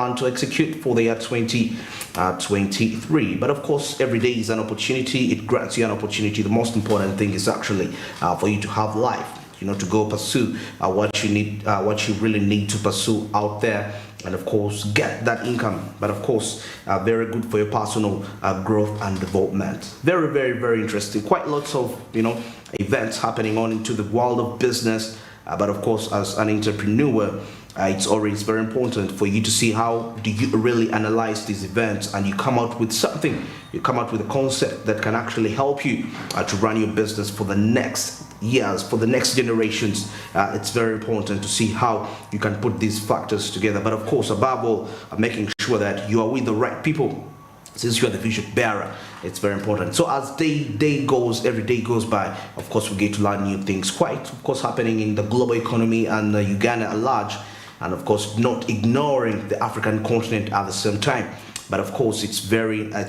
plan to execute for the year 2023. But of course, every day is an opportunity. It grants you an opportunity. The most important thing is actually for you to have life, to go pursue what you need, what you really need to pursue out there, and of course get that income. But of course, very good for your personal growth and development. Very, very, very interesting. Quite lots of events happening on into the world of business. But of course, as an entrepreneur, it's always very important for you to see how do you really analyze these events, and you come out with something. You come out with a concept that can actually help you to run your business for the next years, for the next generations. It's very important to see how you can put these factors together. But of course, above all, making sure that you are with the right people. Since you are the vision bearer, it's very important. So as every day goes by, of course, we get to learn new things. Quite, of course, happening in the global economy and Uganda at large. And of course, not ignoring the African continent at the same time. But of course, it's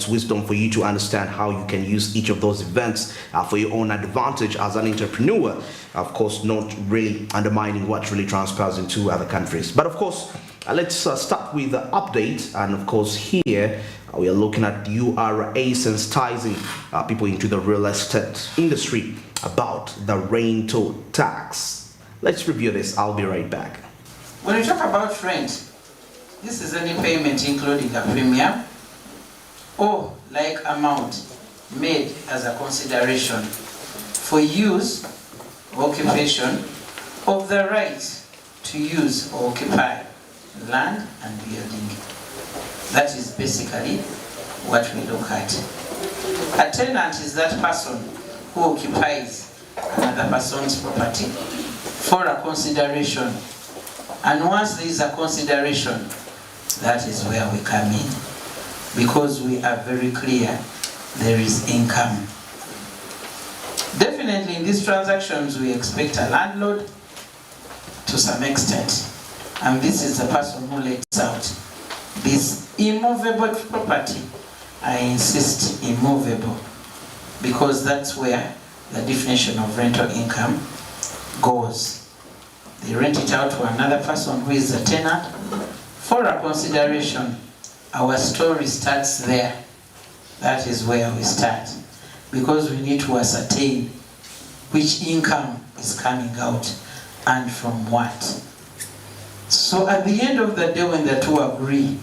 wisdom for you to understand how you can use each of those events for your own advantage as an entrepreneur. Of course, not really undermining what really transpires into other countries. But of course, let's start with the update. And of course, here we are looking at URA sensitizing people into the real estate industry about the rental tax. Let's review this. I'll be right back. When we talk about rent, this is any payment including a premium or like amount made as a consideration for use or occupation of the right to use or occupy land and building. That is basically what we look at. A tenant is that person who occupies another person's property for a consideration. And once there is a consideration, that is where we come in, because we are very clear there is income. Definitely in these transactions we expect a landlord to some extent, and this is the person who lets out this immovable property. I insist immovable, because that's where the definition of rental income goes. They rent it out to another person who is a tenant for a consideration. Our story starts there. That is where we start, because we need to ascertain which income is coming out and from what. So at the end of the day, when the two agree,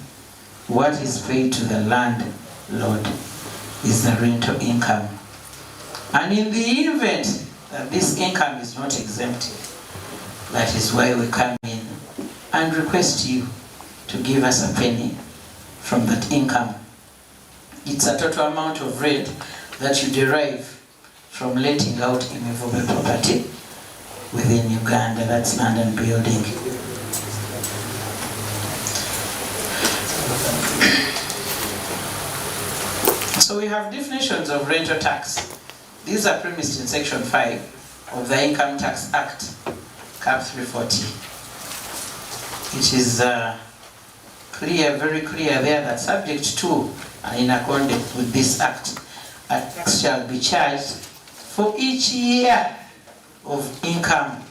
what is paid to the landlord is the rental income. And in the event that this income is not exempted, that is why we come in and request you to give us a penny from that income. It's a total amount of rent that you derive from letting out immovable property within Uganda, that's land and building. So we have definitions of rental tax. These are premised in section 5 of the Income Tax Act, Cap 340. It is clear, very clear there, that subject to and in accordance with this act, a tax shall be charged for each year of income.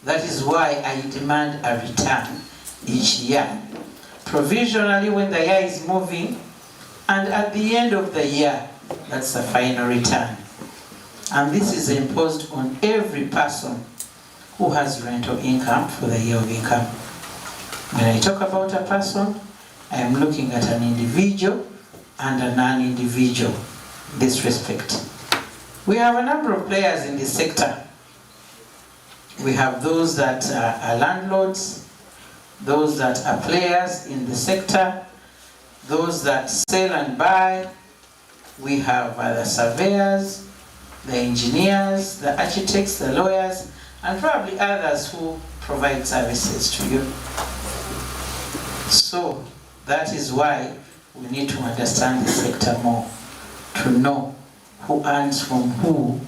That is why I demand a return each year, provisionally when the year is moving, and at the end of the year, that's the final return. And this is imposed on every person who has rental income for the year of income. When I talk about a person, I am looking at an individual and a non-individual in this respect. We have a number of players in this sector. We have those that are landlords, those that are players in the sector, those that sell and buy. We have the surveyors, the engineers, the architects, the lawyers, and probably others who provide services to you. So that is why we need to understand the sector more, to know who earns from who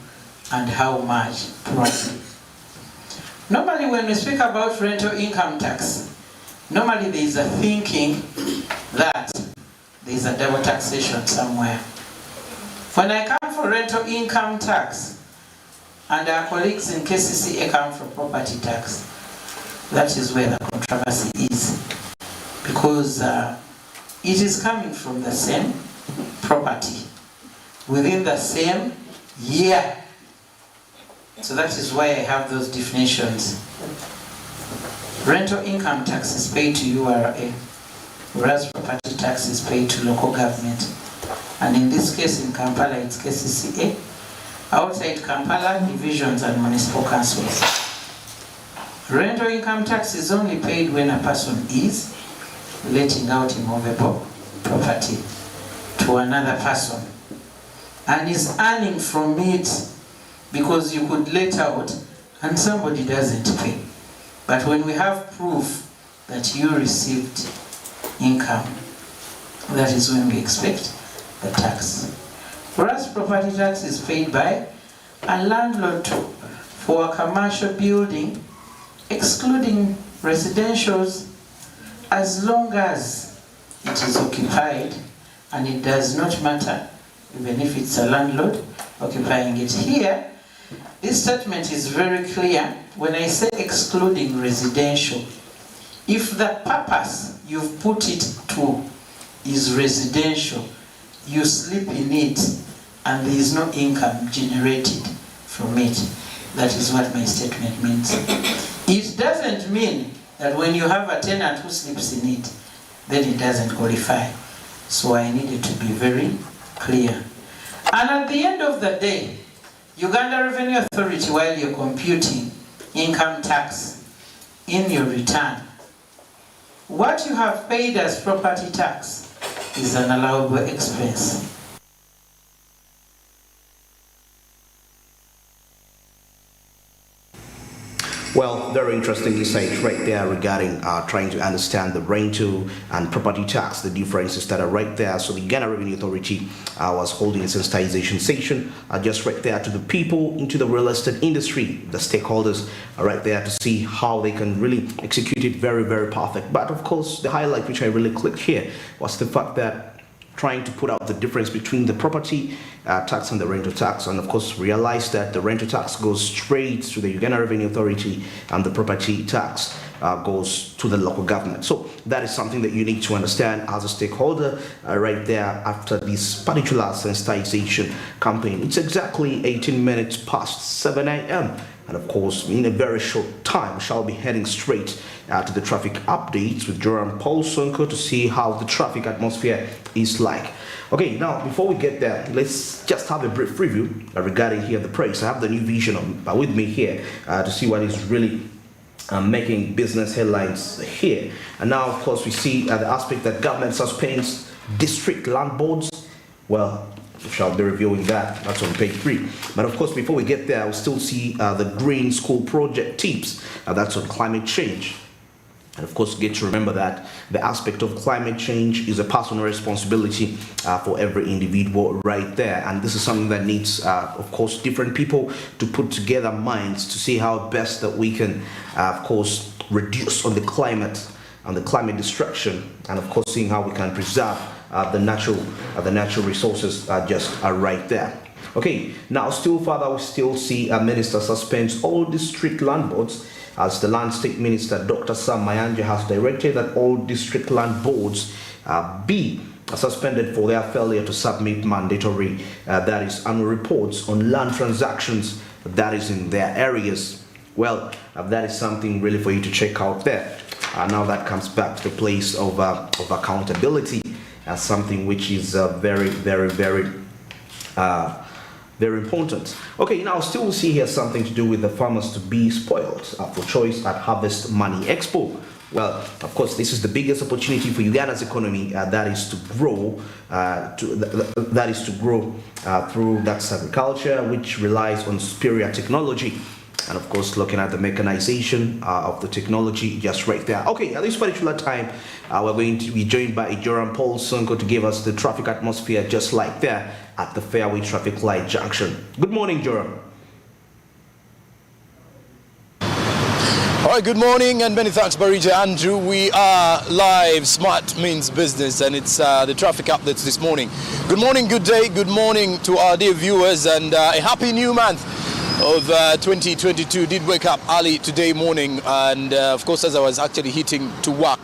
and how much probably. Normally when we speak about rental income tax, normally there is a thinking that there is a double taxation somewhere. When I come for rental income tax, and our colleagues in KCCA come for property tax, that is where the controversy is. because it is coming from the same property within the same year. So that is why I have those definitions. Rental income tax is paid to URA, whereas property tax is paid to local government. And in this case, in Kampala, it's KCCA. Outside Kampala, divisions and municipal councils. Rental income tax is only paid when a person is letting out immovable property to another person and is earning from it, because you could let out and somebody doesn't pay. But when we have proof that you received income, that is when we expect the tax. Whereas property tax is paid by a landlord for a commercial building, excluding residentials, as long as it is occupied, and it does not matter even if it's a landlord occupying it. Here, this statement is very clear. When I say excluding residential, if the purpose you've put it to is residential, you sleep in it and there is no income generated from it, that is what my statement means. It doesn't mean that when you have a tenant who sleeps in it, then it doesn't qualify. So I needed to be very clear. And at the end of the day, Uganda Revenue Authority, while you're computing income tax in your return, what you have paid as property tax is an allowable expense. Well, very interesting insight right there regarding trying to understand the rental and property tax, the differences that are right there. So the Uganda Revenue Authority was holding a sensitization session just right there to the people into the real estate industry. The stakeholders are right there to see how they can really execute it very, very perfect. But of course, the highlight which I really clicked here was the fact that trying to put out the difference between the property tax and the rental tax, and of course realize that the rental tax goes straight to the Uganda Revenue Authority and the property tax goes to the local government. So that is something that you need to understand as a stakeholder right there after this particular sensitization campaign. It's exactly 18 minutes past 7 a.m. And of course, in a very short time, we shall be heading straight to the traffic updates with Joram Paul Sonko to see how the traffic atmosphere is like. Okay, now before we get there, let's just have a brief review regarding here the price. I have the new vision with me here to see what is really making business headlines here. And now, of course, we see the aspect that government suspends district land boards. Well, we shall be reviewing that. That's on page 3. But of course, before we get there, we still see the Green School Project tips. That's on climate change. And of course, get to remember that the aspect of climate change is a personal responsibility for every individual right there. And this is something that needs, of course, different people to put together minds to see how best that we can, of course, reduce on the climate and the climate destruction, and of course, seeing how we can preserve the natural resources just right there. Okay, now still further, we still see a minister suspends all district land boards, as the Land State Minister Dr. Sam Mayanja has directed that all district land boards be suspended for their failure to submit mandatory, that is, annual reports on land transactions that is in their areas. Well, that is something really for you to check out there. Now that comes back to the place of accountability as something which is very important. Okay, now still we see here something to do with the farmers to be spoiled for choice at Harvest Money Expo. Well, of course, this is the biggest opportunity for Uganda's economy that is to grow, through that's agriculture, which relies on superior technology. And of course, looking at the mechanization of the technology just right there. Okay, at this particular time, we're going to be joined by Joram Paul Sonko to give us the traffic atmosphere just like there at the Fairway Traffic Light Junction. Good morning, Joram. All right, good morning and many thanks, Barija Andrew. We are live. Smart means business, and it's the traffic updates this morning. Good morning, good day, good morning to our dear viewers, and a happy new month of 2022. Did wake up early today morning, and of course, as I was actually hitting to work,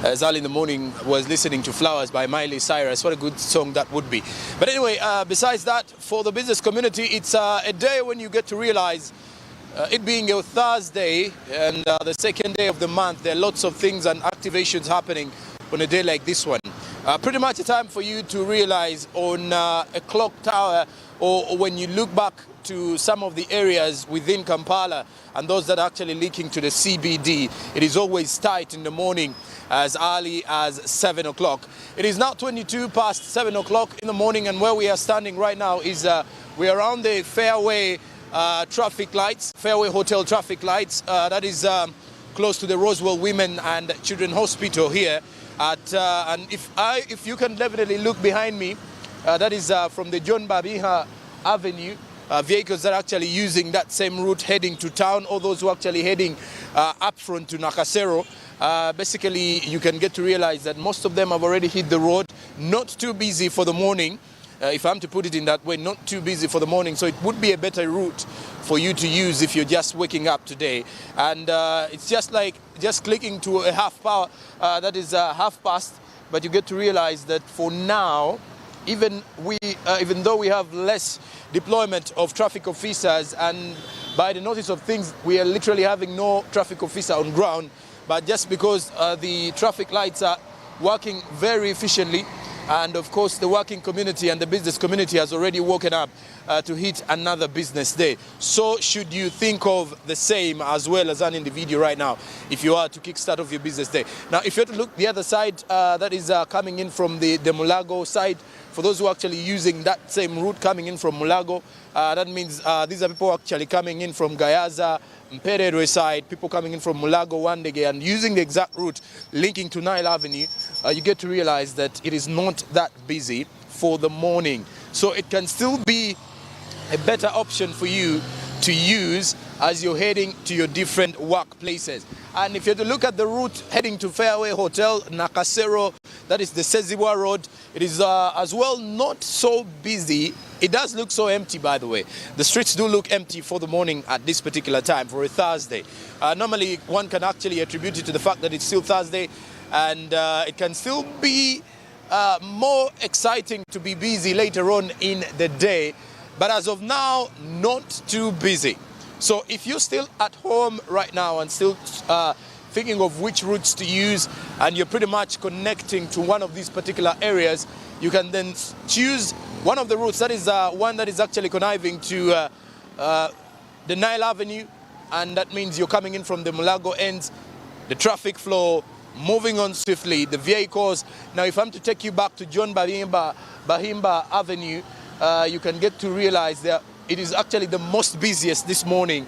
as early in the morning was listening to Flowers by Miley Cyrus. What a good song that would be. But anyway, besides that, for the business community, it's a day when you get to realize, it being a Thursday and the second day of the month, there are lots of things and activations happening on a day like this one. Pretty much a time for you to realize on a clock tower, or when you look back to some of the areas within Kampala and those that are actually leaking to the CBD, it is always tight in the morning as early as 7 o'clock. It is now 22 past 7 o'clock in the morning, and where we are standing right now is we're around the Fairway traffic lights, Fairway Hotel traffic lights. That is close to the Roswell Women and Children Hospital here. And if you can definitely look behind me, that is from the John Babinha Avenue. Vehicles that are actually using that same route heading to town, or those who are actually heading up front to Nakasero. Basically, you can get to realize that most of them have already hit the road. Not too busy for the morning, if I'm to put it in that way, not too busy for the morning. So it would be a better route for you to use if you're just waking up today. And it's just like just clicking to a half power, that is half past, but you get to realize that for now, even though we have less deployment of traffic officers, and by the notice of things, we are literally having no traffic officer on ground, but just because the traffic lights are working very efficiently, and of course the working community and the business community has already woken up to hit another business day. So should you think of the same as well as an individual right now if you are to kickstart off your business day. Now, if you have to look the other side, that is coming in from the Mulago side, for those who are actually using that same route coming in from Mulago, that means these are people actually coming in from Gayaza, Mperere side, people coming in from Mulago, Wandege, and using the exact route linking to Nile Avenue. You get to realize that it is not that busy for the morning. So it can still be a better option for you to use as you're heading to your different workplaces. And if you have to look at the route heading to Fairway Hotel, Nakasero, that is the Sezibwa Road, it is as well not so busy. It does look so empty, by the way. The streets do look empty for the morning at this particular time for a Thursday. Normally, one can actually attribute it to the fact that it's still Thursday, and it can still be more exciting to be busy later on in the day. But as of now, not too busy. So if you're still at home right now and still thinking of which routes to use, and you're pretty much connecting to one of these particular areas, you can then choose one of the routes. That is one that is actually conniving to the Nile Avenue, and that means you're coming in from the Mulago ends, the traffic flow moving on swiftly, the vehicles. Now, if I'm to take you back to John Bahimba Avenue, you can get to realize that it is actually the most busiest this morning,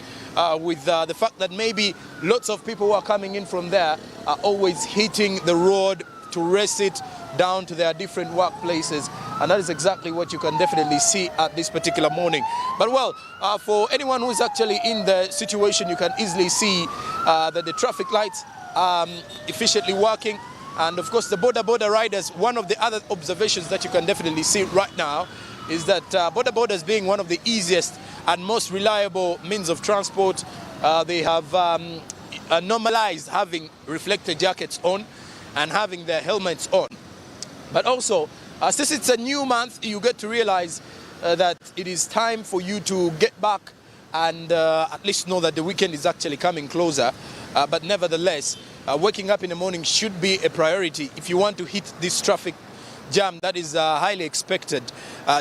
with the fact that maybe lots of people who are coming in from there are always hitting the road to race it down to their different workplaces, and that is exactly what you can definitely see at this particular morning. But well, for anyone who is actually in the situation, you can easily see that the traffic lights are efficiently working, and of course the border riders. One of the other observations that you can definitely see right now is that border being one of the easiest and most reliable means of transport, they have normalized having reflector jackets on and having their helmets on. But also, since it's a new month, you get to realize that it is time for you to get back and at least know that the weekend is actually coming closer. But nevertheless, waking up in the morning should be a priority if you want to hit this traffic jam that is highly expected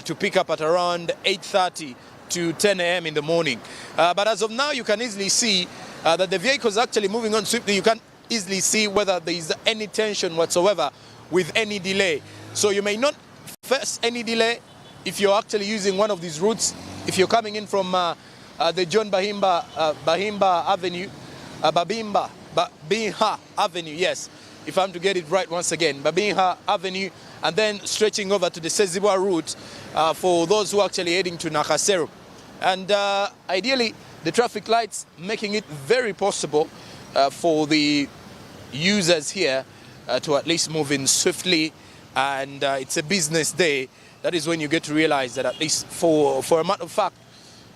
to pick up at around 8:30 to 10 a.m. in the morning. But as of now, you can easily see that the vehicle is actually moving on swiftly. You can easily see whether there is any tension whatsoever with any delay. So you may not face any delay if you're actually using one of these routes. If you're coming in from the John Bahimba Avenue, Babinha Avenue, yes, if I'm to get it right once again, Babinha Avenue, and then stretching over to the Sezibwa route for those who are actually heading to Nakasero. And ideally, the traffic lights making it very possible for the users here to at least move in swiftly, and it's a business day. That is when you get to realize that, at least for a matter of fact,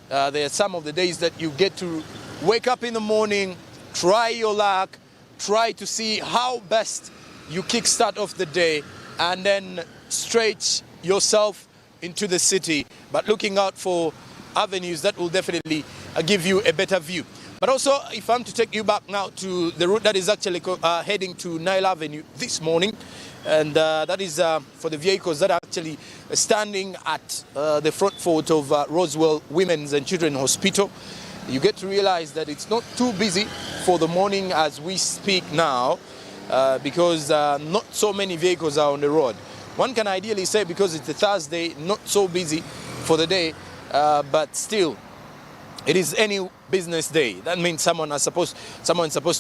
there are some of the days that you get to wake up in the morning, try your luck, try to see how best you kickstart off the day and then stretch yourself into the city, but looking out for avenues that will definitely give you a better view. But also, if I'm to take you back now to the route that is actually heading to Nile Avenue this morning, and that is for the vehicles that are actually standing at the front foot of Roswell Women's and Children's Hospital, you get to realize that it's not too busy for the morning as we speak now, because not so many vehicles are on the road. One can ideally say because it's a Thursday, not so busy for the day, but still, it is any business day. That means someone is supposed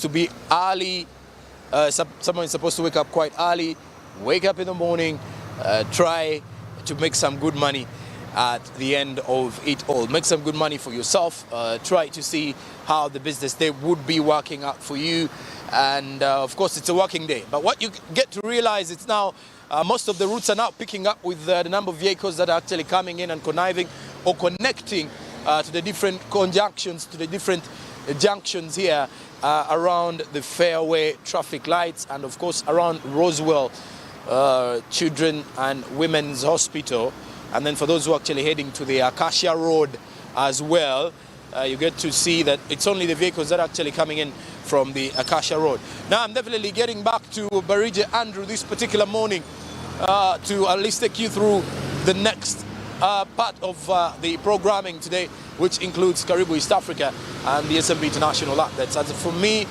to be early, someone is supposed to wake up quite early, wake up in the morning, try to make some good money at the end of it all. Make some good money for yourself, try to see how the business day would be working out for you, and of course it's a working day. But what you get to realize, it's now most of the routes are now picking up with the number of vehicles that are actually coming in and conniving or connecting to the different conjunctions, to the different junctions here around the Fairway traffic lights, and of course around Roswell Children and Women's Hospital. And then for those who are actually heading to the Acacia Road as well, you get to see that it's only the vehicles that are actually coming in from the Acacia Road. Now I'm definitely getting back to Barija Andrew this particular morning to at least take you through the next part of the programming today, which includes Karibu East Africa and the SMB International Athletes. As for me,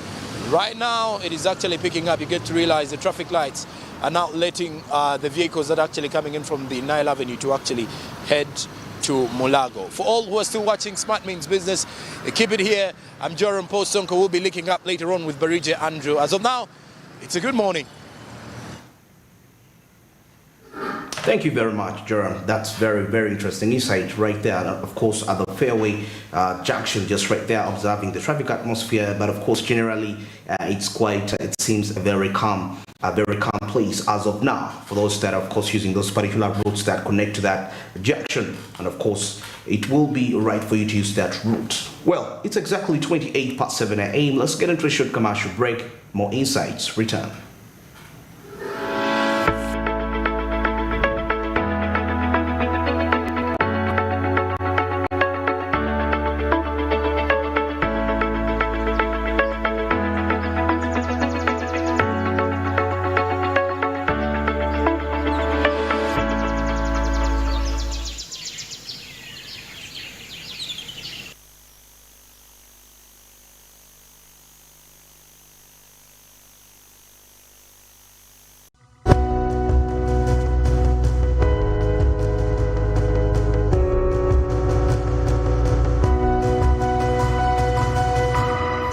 right now it is actually picking up. You get to realize the traffic lights are now letting the vehicles that are actually coming in from the Nile Avenue to actually head to Mulago. For all who are still watching Smart Means Business, keep it here. I'm Joram Postonko. We'll be linking up later on with Barija Andrew. As of now, it's a good morning. Thank you very much, Joram. That's very, very interesting insight right there. And of course, at the Fairway junction, just right there, observing the traffic atmosphere. But of course, generally, it's quite, it seems a very calm place as of now. For those that are, of course, using those particular routes that connect to that junction. And of course, it will be right for you to use that route. Well, it's exactly 7:28 a.m. Let's get into a short commercial break. More insights return.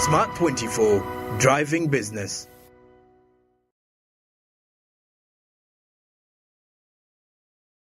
Smart24, driving business.